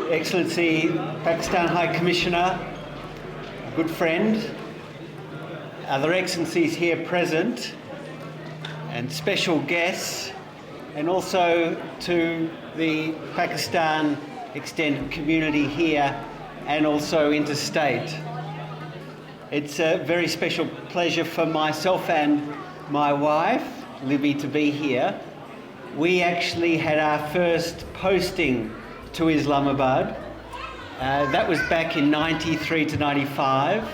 Excellency Pakistan High Commissioner, good friend, other excellencies here present, and special guests, and also to the Pakistan extended community here and also interstate. It's a very special pleasure for myself and my wife, Libby, to be here. We actually had our first posting to Islamabad. That was back in 93 to 95.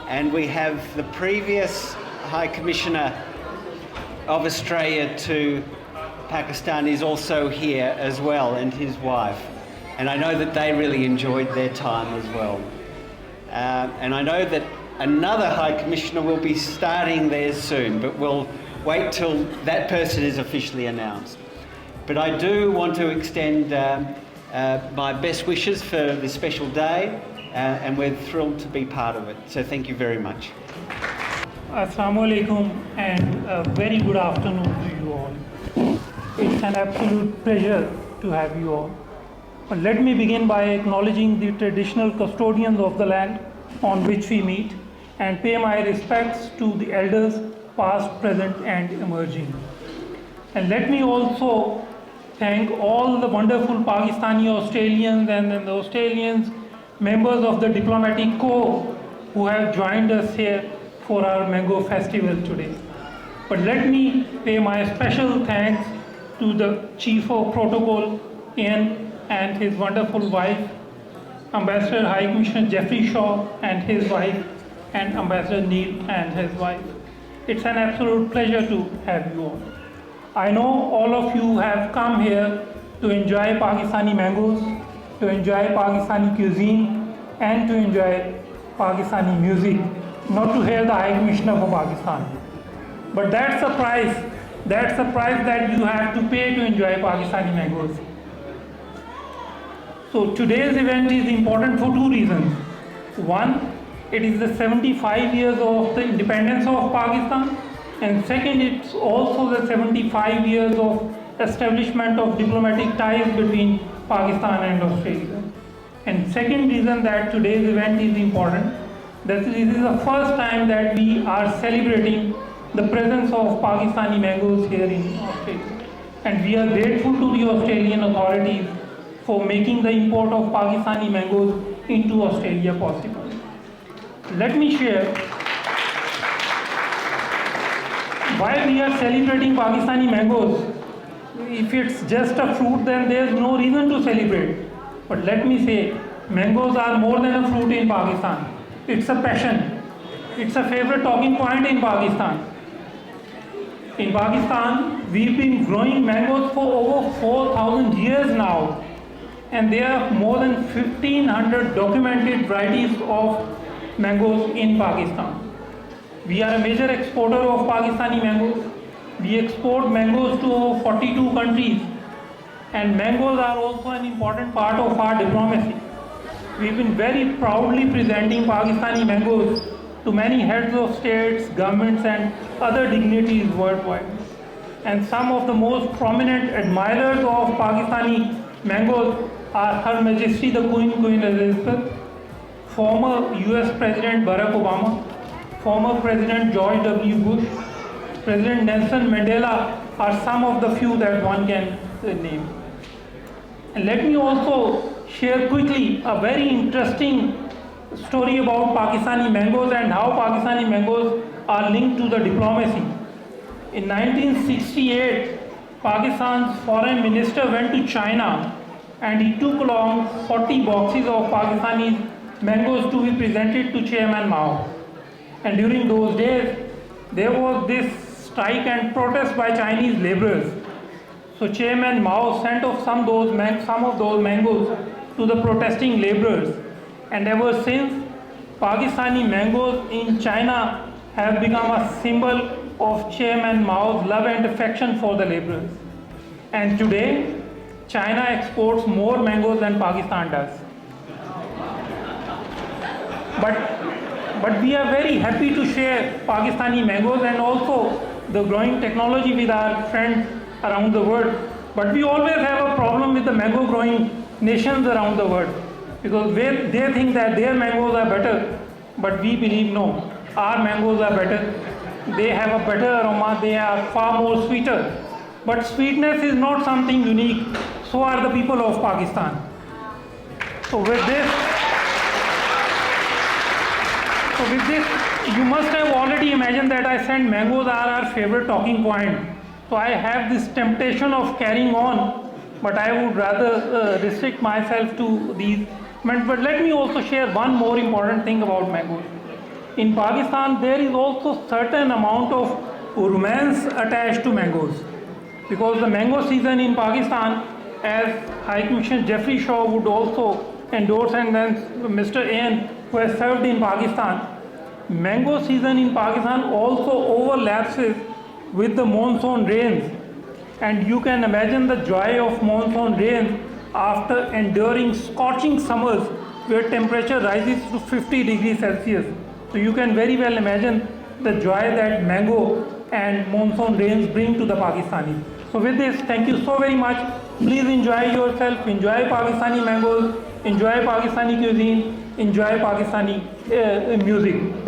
And we have the previous High Commissioner of Australia to Pakistan is also here as well, and his wife. And I know that they really enjoyed their time as well. And I know that another High Commissioner will be starting there soon, but we'll wait till that person is officially announced. But I do want to extend my best wishes for this special day, and we're thrilled to be part of it. So thank you very much. Assalamu alaikum and a very good afternoon to you all. It's an absolute pleasure to have you all. But let me begin by acknowledging the traditional custodians of the land on which we meet and pay my respects to the elders past, present and emerging. And let me also thank all the wonderful Pakistani Australians and the Australians, members of the diplomatic corps who have joined us here for our Mango Festival today. But let me pay my special thanks to the Chief of Protocol, Ian, and his wonderful wife, Ambassador High Commissioner Jeffrey Shaw and his wife, and Ambassador Neil and his wife. It's an absolute pleasure to have you all. I know all of you have come here to enjoy Pakistani mangoes, to enjoy Pakistani cuisine, and to enjoy Pakistani music, not to hear the High Commissioner for Pakistan. But that's the price that you have to pay to enjoy Pakistani mangoes. So today's event is important for two reasons. One, it is the 75 years of the independence of Pakistan, and second, it's also the 75 years of establishment of diplomatic ties between Pakistan and Australia. And second reason that today's event is important, that this is the first time that we are celebrating the presence of Pakistani mangoes here in Australia. And we are grateful to the Australian authorities for making the import of Pakistani mangoes into Australia possible. Let me share why we are celebrating Pakistani mangoes. If it's just a fruit, then there's no reason to celebrate. But let me say, mangoes are more than a fruit in Pakistan. It's a passion. It's a favorite talking point in Pakistan. In Pakistan, we've been growing mangoes for over 4,000 years now. And there are more than 1,500 documented varieties of mangoes in Pakistan. We are a major exporter of Pakistani mangoes. We export mangoes to over 42 countries. And mangoes are also an important part of our diplomacy. We've been very proudly presenting Pakistani mangoes to many heads of states, governments and other dignitaries worldwide. And some of the most prominent admirers of Pakistani mangoes are Her Majesty the Queen Elizabeth, former US President Barack Obama, former President George W. Bush, President Nelson Mandela are some of the few that one can name. And let me also share quickly a very interesting story about Pakistani mangoes and how Pakistani mangoes are linked to the diplomacy. In 1968, Pakistan's foreign minister went to China and he took along 40 boxes of Pakistani mangoes to be presented to Chairman Mao. And during those days, there was this strike and protest by Chinese laborers. So Chairman Mao sent off some of those mangoes to the protesting laborers. And ever since, Pakistani mangoes in China have become a symbol of Chairman Mao's love and affection for the laborers. And today, China exports more mangoes than Pakistan does. But we are very happy to share Pakistani mangoes and also the growing technology with our friends around the world. But we always have a problem with the mango growing nations around the world, because they think that their mangoes are better, but we believe no, our mangoes are better. They have a better aroma, they are far more sweeter. But sweetness is not something unique, so are the people of Pakistan. So with this, you must have already imagined that I said mangoes are our favorite talking point. So I have this temptation of carrying on, but I would rather restrict myself to these. But let me also share one more important thing about mangoes. In Pakistan, there is also certain amount of romance attached to mangoes, because the mango season in Pakistan, as High Commissioner Jeffrey Shaw would also endorse, and then Mr. Ayan, who has served in Pakistan, mango season in Pakistan also overlaps with the monsoon rains, and you can imagine the joy of monsoon rains after enduring scorching summers where temperature rises to 50 degrees Celsius. So you can very well imagine the joy that mango and monsoon rains bring to the Pakistanis. So with this, thank you so very much. Please enjoy yourself, enjoy Pakistani mangoes, enjoy Pakistani cuisine, enjoy Pakistani music.